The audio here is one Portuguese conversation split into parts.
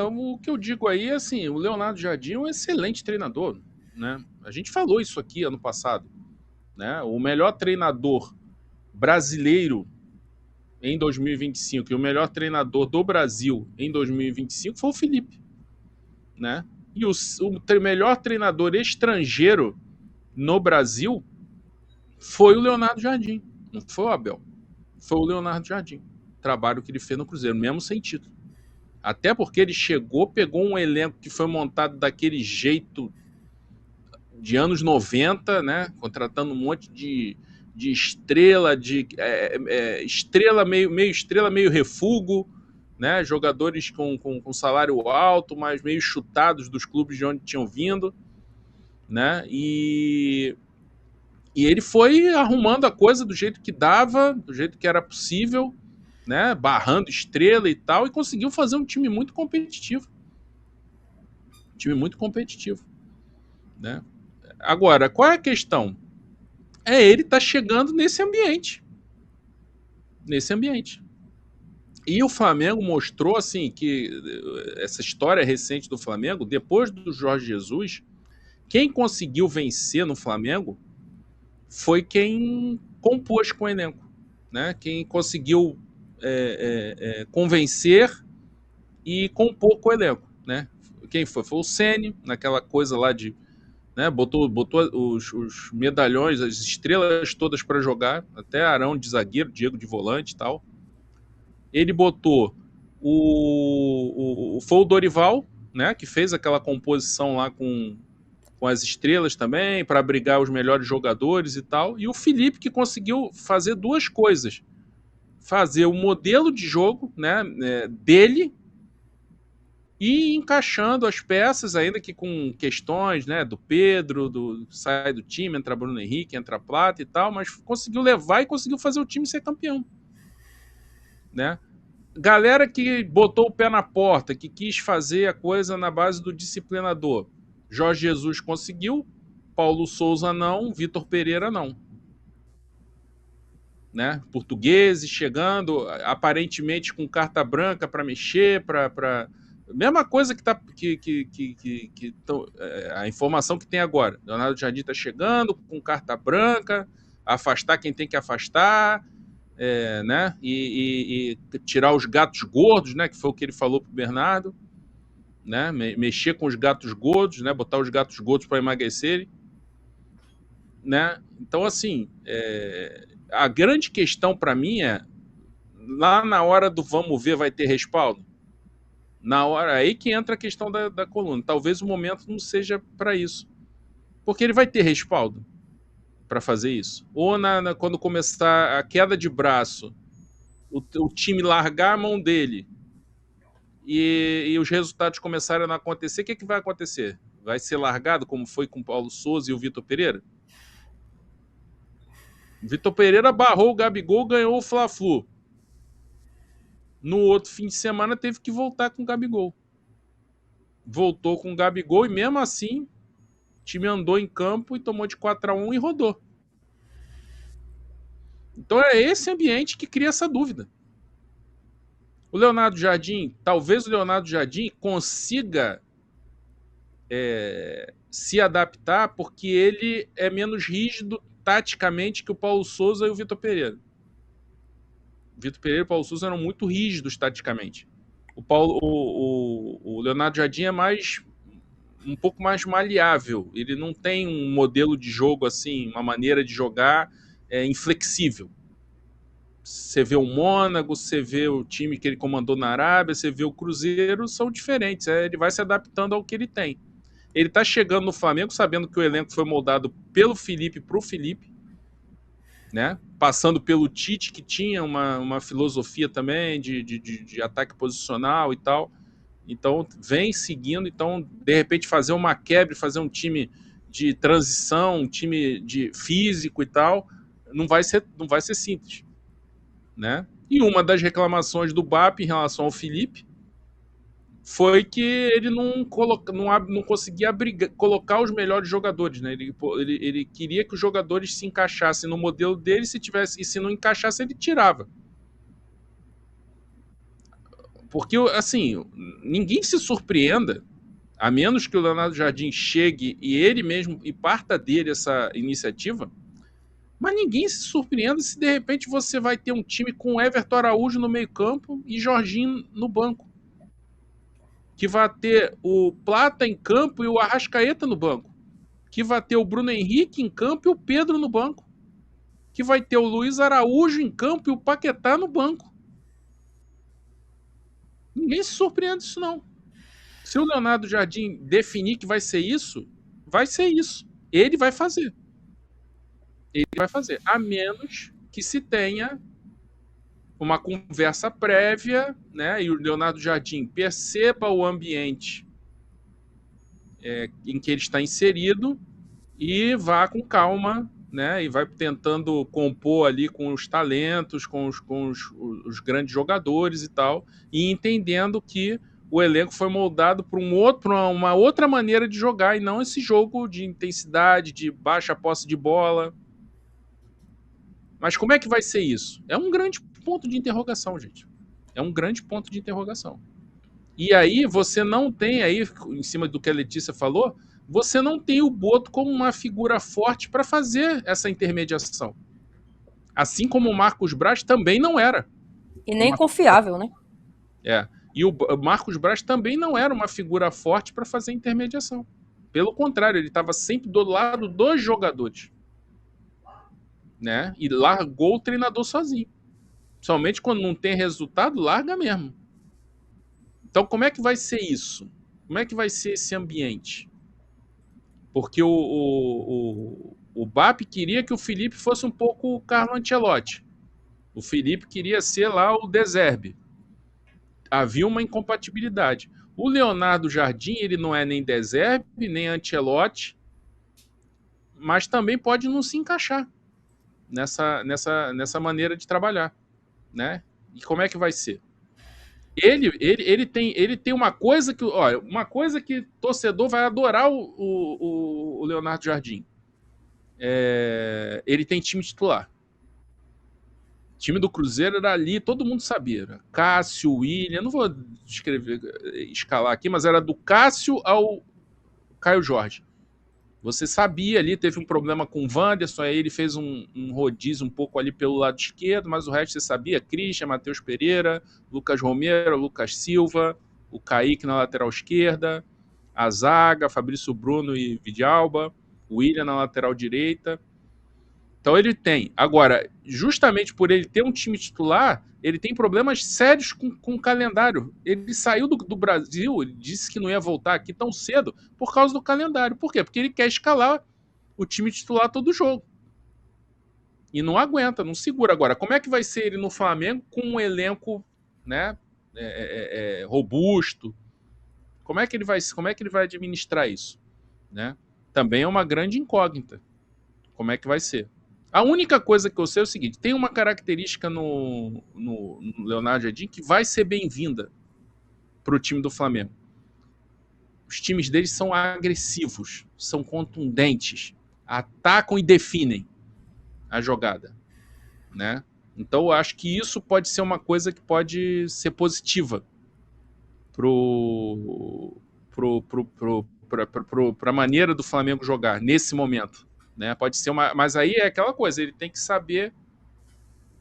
o que eu digo aí é assim, o Leonardo Jardim é um excelente treinador, né? A gente falou isso aqui ano passado, né? O melhor treinador brasileiro em 2025 e o melhor treinador do Brasil em 2025 foi o Felipe, né? E o melhor treinador estrangeiro no Brasil foi o Leonardo Jardim, não foi o Abel, foi o Leonardo Jardim. Trabalho que ele fez no Cruzeiro, mesmo sem título. Até porque ele chegou, pegou um elenco que foi montado daquele jeito de anos 90, né? Contratando um monte de estrela, estrela meio estrela, meio refugo, né? Jogadores com salário alto, mas meio chutados dos clubes de onde tinham vindo, né? E ele foi arrumando a coisa do jeito que dava, do jeito que era possível, né? Barrando estrela e tal, e conseguiu fazer um time muito competitivo. Um time muito competitivo, né? Agora, qual é a questão? É ele tá chegando nesse ambiente. Nesse ambiente. E o Flamengo mostrou assim que essa história recente do Flamengo, depois do Jorge Jesus, quem conseguiu vencer no Flamengo foi quem compôs com o elenco, né? Quem conseguiu convencer e compor com o elenco, né? Quem foi? Foi o Ceni, naquela coisa lá de, né? Botou os medalhões, as estrelas todas para jogar, até Arão de zagueiro, Diego de volante e tal. Ele botou foi o Dorival, né? Que fez aquela composição lá com as estrelas também, para abrigar os melhores jogadores e tal. E o Felipe, que conseguiu fazer duas coisas: fazer o modelo de jogo, né, dele, e encaixando as peças, ainda que com questões, né, do Pedro, sai do time, entra Bruno Henrique, entra Plata e tal, mas conseguiu levar e conseguiu fazer o time ser campeão, né? Galera que botou o pé na porta, que quis fazer a coisa na base do disciplinador. Jorge Jesus conseguiu, Paulo Souza não, Vitor Pereira não. Né? Portugueses chegando, aparentemente com carta branca para mexer, para mesma coisa que tá a informação que tem agora. Leonardo Jardim está chegando com carta branca, afastar quem tem que afastar, né? E tirar os gatos gordos, né? Que foi o que ele falou pro Bernardo, né? Mexer com os gatos gordos, né? Botar os gatos gordos para emagrecerem, né? Então, assim, a grande questão para mim é, lá na hora do vamos ver vai ter respaldo? Na hora aí que entra a questão da coluna. Talvez o momento não seja para isso. Porque ele vai ter respaldo para fazer isso. Ou quando começar a queda de braço, o time largar a mão dele e os resultados começarem a não acontecer, o que vai acontecer? Vai ser largado como foi com o Paulo Souza e o Vitor Pereira? O Vitor Pereira barrou o Gabigol, ganhou o Fla-Flu. No outro fim de semana teve que voltar com o Gabigol. Voltou com o Gabigol e mesmo assim o time andou em campo e tomou de 4-1 e rodou. Então é esse ambiente que cria essa dúvida. O Leonardo Jardim, talvez o Leonardo Jardim consiga se adaptar porque ele é menos rígido taticamente que o Paulo Souza e o Vitor Pereira. O Vitor Pereira e o Paulo Souza eram muito rígidos taticamente. O Leonardo Jardim é um pouco mais maleável. Ele não tem um modelo de jogo assim, uma maneira de jogar inflexível. Você vê o Mônaco, você vê o time que ele comandou na Arábia, você vê o Cruzeiro, são diferentes. Ele vai se adaptando ao que ele tem. Ele está chegando no Flamengo sabendo que o elenco foi moldado pelo Felipe para o Felipe, né? Passando pelo Tite, que tinha uma filosofia também de ataque posicional e tal. Então, vem seguindo. Então, de repente, fazer uma quebra, fazer um time de transição, um time de físico e tal, não vai ser simples, né? E uma das reclamações do BAP em relação ao Felipe foi que ele não conseguia colocar os melhores jogadores, né? Ele queria que os jogadores se encaixassem no modelo dele, e se não encaixasse, ele tirava. Porque, assim, ninguém se surpreenda, a menos que o Leonardo Jardim chegue e ele mesmo, e parta dele essa iniciativa, mas ninguém se surpreenda se de repente você vai ter um time com Everton Araújo no meio campo e Jorginho no banco. Que vai ter o Plata em campo e o Arrascaeta no banco. Que vai ter o Bruno Henrique em campo e o Pedro no banco. Que vai ter o Luiz Araújo em campo e o Paquetá no banco. Ninguém se surpreende disso, não. Se o Leonardo Jardim definir que vai ser isso, vai ser isso. Ele vai fazer. Ele vai fazer. A menos que se tenha uma conversa prévia, né? E o Leonardo Jardim perceba o ambiente em que ele está inserido e vá com calma, né? E vai tentando compor ali com os talentos, com os grandes jogadores e tal, e entendendo que o elenco foi moldado por uma outra maneira de jogar e não esse jogo de intensidade, de baixa posse de bola. Mas como é que vai ser isso? É um grande ponto de interrogação, gente. É um grande ponto de interrogação. E aí você não tem, aí, em cima do que a Letícia falou, você não tem o Boto como uma figura forte para fazer essa intermediação. Assim como o Marcos Braz também não era. E nem confiável, né? E o Marcos Braz também não era uma figura forte para fazer intermediação. Pelo contrário, ele estava sempre do lado dos jogadores. Né? E largou o treinador sozinho. Somente quando não tem resultado, larga mesmo. Então, como é que vai ser isso? Como é que vai ser esse ambiente? Porque o BAP queria que o Felipe fosse um pouco o Carlo Ancelotti. O Felipe queria ser lá o De Zerbi. Havia uma incompatibilidade. O Leonardo Jardim, ele não é nem De Zerbi, nem Ancelotti, mas também pode não se encaixar nessa maneira de trabalhar, né? E como é que vai ser? Ele tem uma coisa que, olha, uma coisa que torcedor vai adorar o Leonardo Jardim. Ele tem time titular. O time do Cruzeiro era ali, todo mundo sabia. Era Cássio, William, não vou escalar aqui, mas era do Cássio ao Caio Jorge. Você sabia ali, teve um problema com o Wanderson, aí ele fez um rodízio um pouco ali pelo lado esquerdo, mas o resto você sabia, Christian, Matheus Pereira, Lucas Romero, Lucas Silva, o Kaique na lateral esquerda, a zaga, Fabrício Bruno e Vidalba, o William na lateral direita. Então ele tem. Agora, justamente por ele ter um time titular, ele tem problemas sérios com o calendário. Ele saiu do Brasil, ele disse que não ia voltar aqui tão cedo por causa do calendário. Por quê? Porque ele quer escalar o time titular todo jogo. E não aguenta, não segura. Agora, como é que vai ser ele no Flamengo com um elenco, né, robusto? Como é que ele vai administrar isso? Né? Também é uma grande incógnita. Como é que vai ser? A única coisa que eu sei é o seguinte, tem uma característica no Leonardo Jardim que vai ser bem-vinda para o time do Flamengo. Os times deles são agressivos, são contundentes, atacam e definem a jogada. Né? Então eu acho que isso pode ser uma coisa que pode ser positiva para a maneira do Flamengo jogar nesse momento. Né? Pode ser mas aí é aquela coisa, ele tem que saber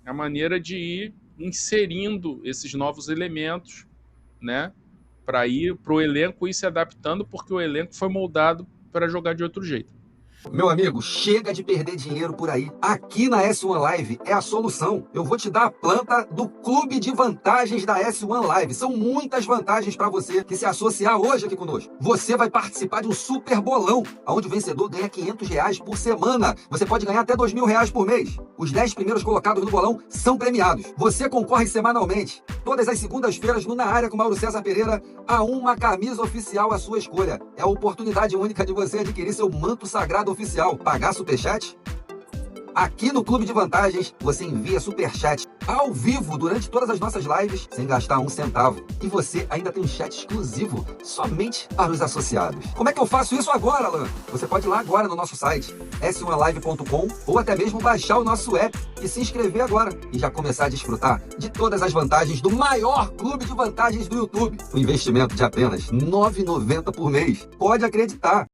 a maneira de ir inserindo esses novos elementos, né? Para ir para o elenco ir se adaptando, porque o elenco foi moldado para jogar de outro jeito. Meu amigo, chega de perder dinheiro por aí. Aqui na S1 Live é a solução. Eu vou te dar a planta do Clube de Vantagens da S1 Live. São muitas vantagens para você que se associar hoje aqui conosco. Você vai participar de um super bolão, onde o vencedor ganha R$500 por semana. Você pode ganhar até R$2.000 por mês. Os 10 primeiros colocados no bolão são premiados. Você concorre semanalmente, todas as segundas-feiras, no Na Área com Mauro César Pereira, a uma camisa oficial à sua escolha. É a oportunidade única de você adquirir seu manto sagrado oficial. Pagar superchat? Aqui no Clube de Vantagens, você envia superchat ao vivo durante todas as nossas lives, sem gastar um centavo. E você ainda tem um chat exclusivo somente para os associados. Como é que eu faço isso agora, Alan? Você pode ir lá agora no nosso site, s1live.com, ou até mesmo baixar o nosso app e se inscrever agora. E já começar a desfrutar de todas as vantagens do maior clube de vantagens do YouTube. Um investimento de apenas R$ 9,90 por mês. Pode acreditar.